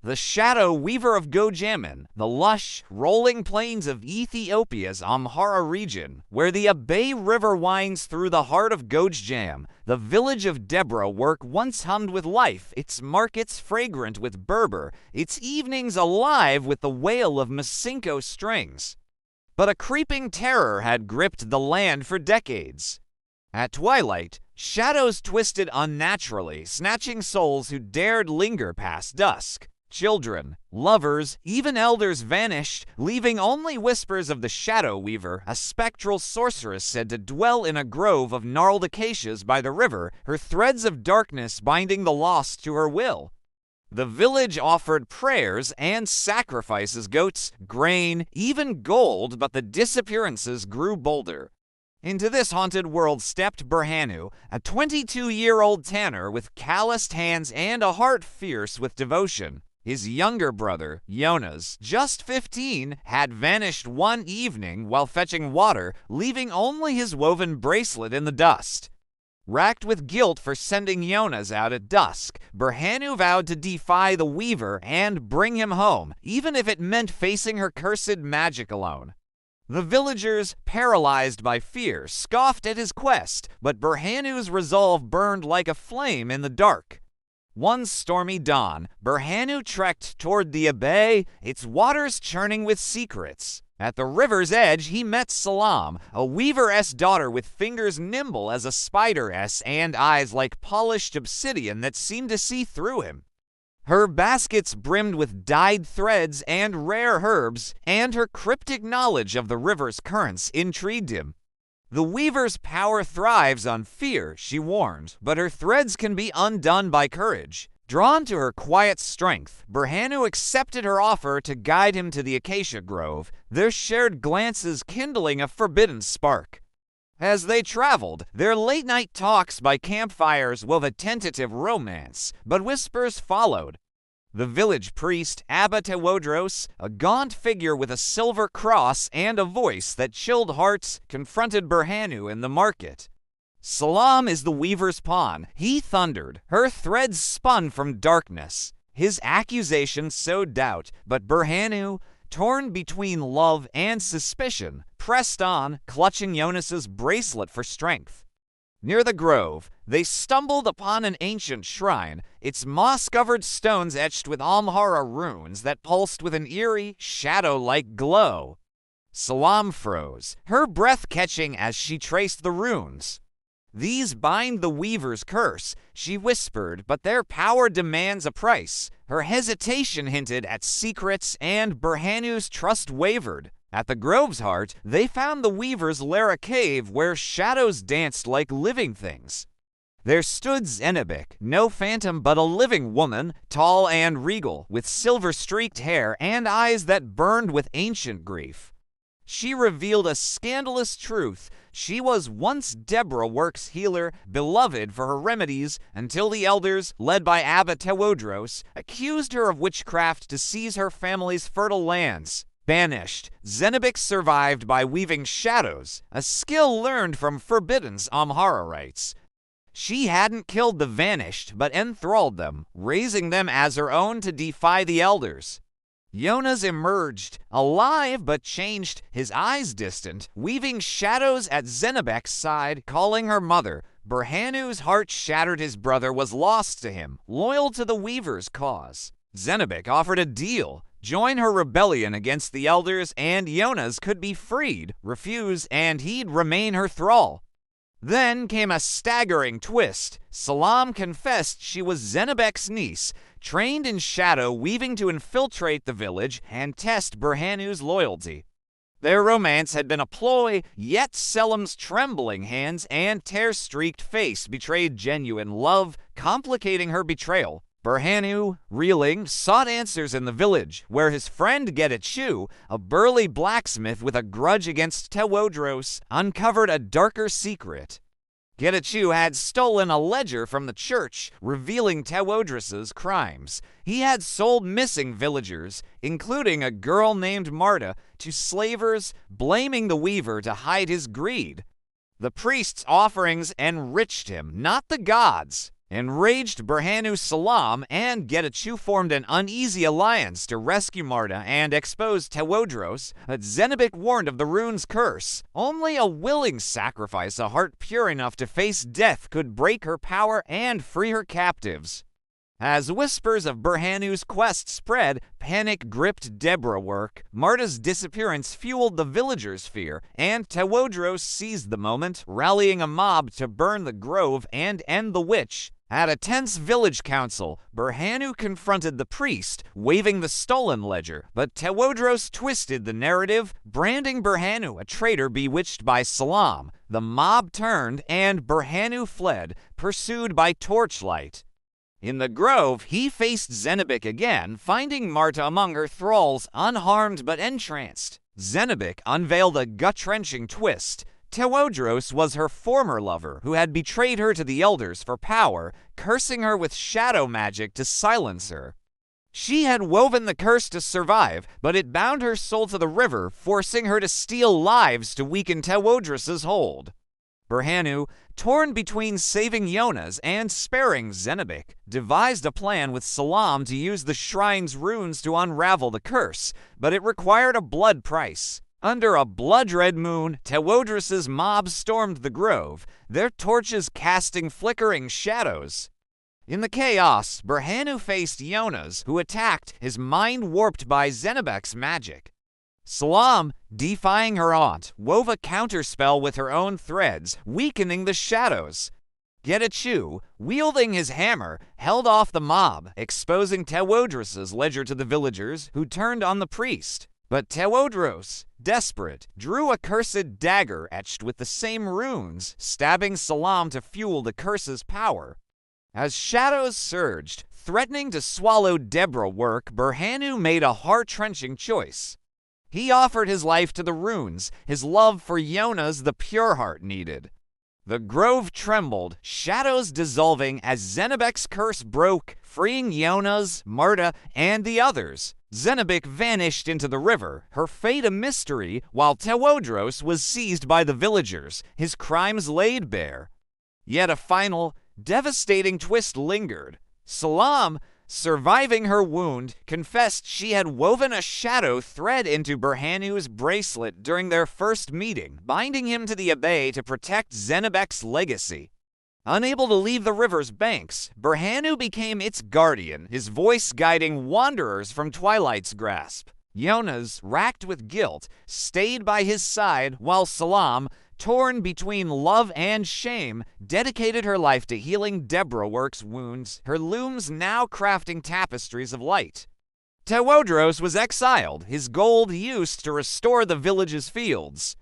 The shadow weaver of Gojjam, the lush, rolling plains of Ethiopia's Amhara region, where the Abay River winds through the heart of Gojjam, the village of Debre Work once hummed with life, its markets fragrant with Berber, its evenings alive with the wail of Masinko strings. But a creeping terror had gripped the land for decades. At twilight, shadows twisted unnaturally, snatching souls who dared linger past dusk. Children, lovers, even elders vanished, leaving only whispers of the Shadow Weaver, a spectral sorceress said to dwell in a grove of gnarled acacias by the river, her threads of darkness binding the lost to her will. The village offered prayers and sacrifices, goats, grain, even gold, but the disappearances grew bolder. Into this haunted world stepped Berhanu, a 22-year-old tanner with calloused hands and a heart fierce with devotion. His younger brother, Jonas, just 15, had vanished one evening while fetching water, leaving only his woven bracelet in the dust. Racked with guilt for sending Jonas out at dusk, Berhanu vowed to defy the weaver and bring him home, even if it meant facing her cursed magic alone. The villagers, paralyzed by fear, scoffed at his quest, but Berhanu's resolve burned like a flame in the dark. One stormy dawn, Berhanu trekked toward the Abay, its waters churning with secrets. At the river's edge, he met Selam, a weaveress daughter with fingers nimble as a spideress and eyes like polished obsidian that seemed to see through him. Her baskets brimmed with dyed threads and rare herbs, and her cryptic knowledge of the river's currents intrigued him. The weaver's power thrives on fear, she warned, but her threads can be undone by courage. Drawn to her quiet strength, Berhanu accepted her offer to guide him to the acacia grove, their shared glances kindling a forbidden spark. As they traveled, their late-night talks by campfires wove a tentative romance, but whispers followed. The village priest, Abay, a gaunt figure with a silver cross and a voice that chilled hearts, confronted Berhanu in the market. Selam is the weaver's pawn, he thundered. Her threads spun from darkness. His accusation sowed doubt, but Berhanu, torn between love and suspicion, pressed on, clutching Jonas's bracelet for strength. Near the grove, they stumbled upon an ancient shrine, its moss-covered stones etched with Amhara runes that pulsed with an eerie, shadow-like glow. Selam froze, her breath catching as she traced the runes. "These bind the weaver's curse," she whispered, "but their power demands a price." Her hesitation hinted at secrets, and Berhanu's trust wavered. At the grove's heart, they found the weaver's lair, a cave where shadows danced like living things. There stood Zenebek, no phantom but a living woman, tall and regal, with silver-streaked hair and eyes that burned with ancient grief. She revealed a scandalous truth. She was once Debre Work's healer, beloved for her remedies, until the elders, led by Abay, accused her of witchcraft to seize her family's fertile lands. Banished, Zenebek survived by weaving shadows, a skill learned from Forbidden's Amharites. She hadn't killed the vanished, but enthralled them, raising them as her own to defy the elders. Jonas emerged, alive but changed, his eyes distant, weaving shadows at Zenebek's side, calling her mother. Berhanu's heart shattered. His brother was lost to him, loyal to the weaver's cause. Zenebek offered a deal. Join her rebellion against the elders, and Jonas could be freed. Refuse, and he'd remain her thrall. Then came a staggering twist. Selam confessed she was Zenebek's niece, trained in shadow weaving to infiltrate the village and test Berhanu's loyalty. Their romance had been a ploy, yet Selam's trembling hands and tear-streaked face betrayed genuine love, complicating her betrayal. Berhanu, reeling, sought answers in the village, where his friend Gojjam, a burly blacksmith with a grudge against Tewodros, uncovered a darker secret. Gojjam had stolen a ledger from the church, revealing Tewodros's crimes. He had sold missing villagers, including a girl named Marta, to slavers, blaming the weaver to hide his greed. The priest's offerings enriched him, not the gods. Enraged, Berhanu, Selam, and Getachew formed an uneasy alliance to rescue Marta and expose Tewodros, but Zenobek warned of the rune's curse. Only a willing sacrifice, a heart pure enough to face death, could break her power and free her captives. As whispers of Berhanu's quest spread, panic gripped Debre Work. Marta's disappearance fueled the villagers' fear, and Tewodros seized the moment, rallying a mob to burn the grove and end the witch. At a tense village council, Berhanu confronted the priest, waving the stolen ledger, but Tewodros twisted the narrative, branding Berhanu a traitor bewitched by Selam. The mob turned, and Berhanu fled, pursued by torchlight. In the grove, he faced Zenobek again, finding Marta among her thralls, unharmed but entranced. Zenobek unveiled a gut-wrenching twist. Tewodros was her former lover, who had betrayed her to the elders for power, cursing her with shadow magic to silence her. She had woven the curse to survive, but it bound her soul to the river, forcing her to steal lives to weaken Tewodros' hold. Berhanu, torn between saving Jonas and sparing Zenobek, devised a plan with Selam to use the shrine's runes to unravel the curse, but it required a blood price. Under a blood-red moon, Tewodros' mob stormed the grove, their torches casting flickering shadows. In the chaos, Berhanu faced Jonas, who attacked, his mind warped by Zenobek's magic. Selam, defying her aunt, wove a counterspell with her own threads, weakening the shadows. Getachew, wielding his hammer, held off the mob, exposing Tewodros' ledger to the villagers, who turned on the priest. But Tewodros, desperate, drew a cursed dagger etched with the same runes, stabbing Selam to fuel the curse's power. As shadows surged, threatening to swallow Debre Work, Berhanu made a heart-wrenching choice. He offered his life to the runes, his love for Jonas the pure heart needed. The grove trembled, shadows dissolving as Zenobek's curse broke, freeing Jonas, Marta, and the others. Zenobek vanished into the river, her fate a mystery, while Tewodros was seized by the villagers, his crimes laid bare. Yet a final, devastating twist lingered. Selam, surviving her wound, confessed she had woven a shadow thread into Berhanu's bracelet during their first meeting, binding him to the Abay to protect Zenobek's legacy. Unable to leave the river's banks, Berhanu became its guardian, his voice guiding wanderers from Twilight's grasp. Jonas, racked with guilt, stayed by his side, while Selam, torn between love and shame, dedicated her life to healing Debre Work's wounds, her looms now crafting tapestries of light. Tewodros was exiled, his gold used to restore the village's fields.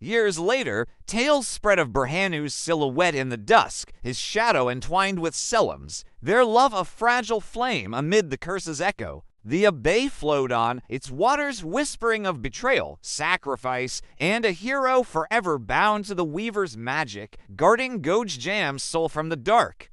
Years later, tales spread of Berhanu's silhouette in the dusk, his shadow entwined with Selam's, their love a fragile flame amid the curse's echo. The Abay flowed on, its waters whispering of betrayal, sacrifice, and a hero forever bound to the weaver's magic, guarding Gojjam's soul from the dark.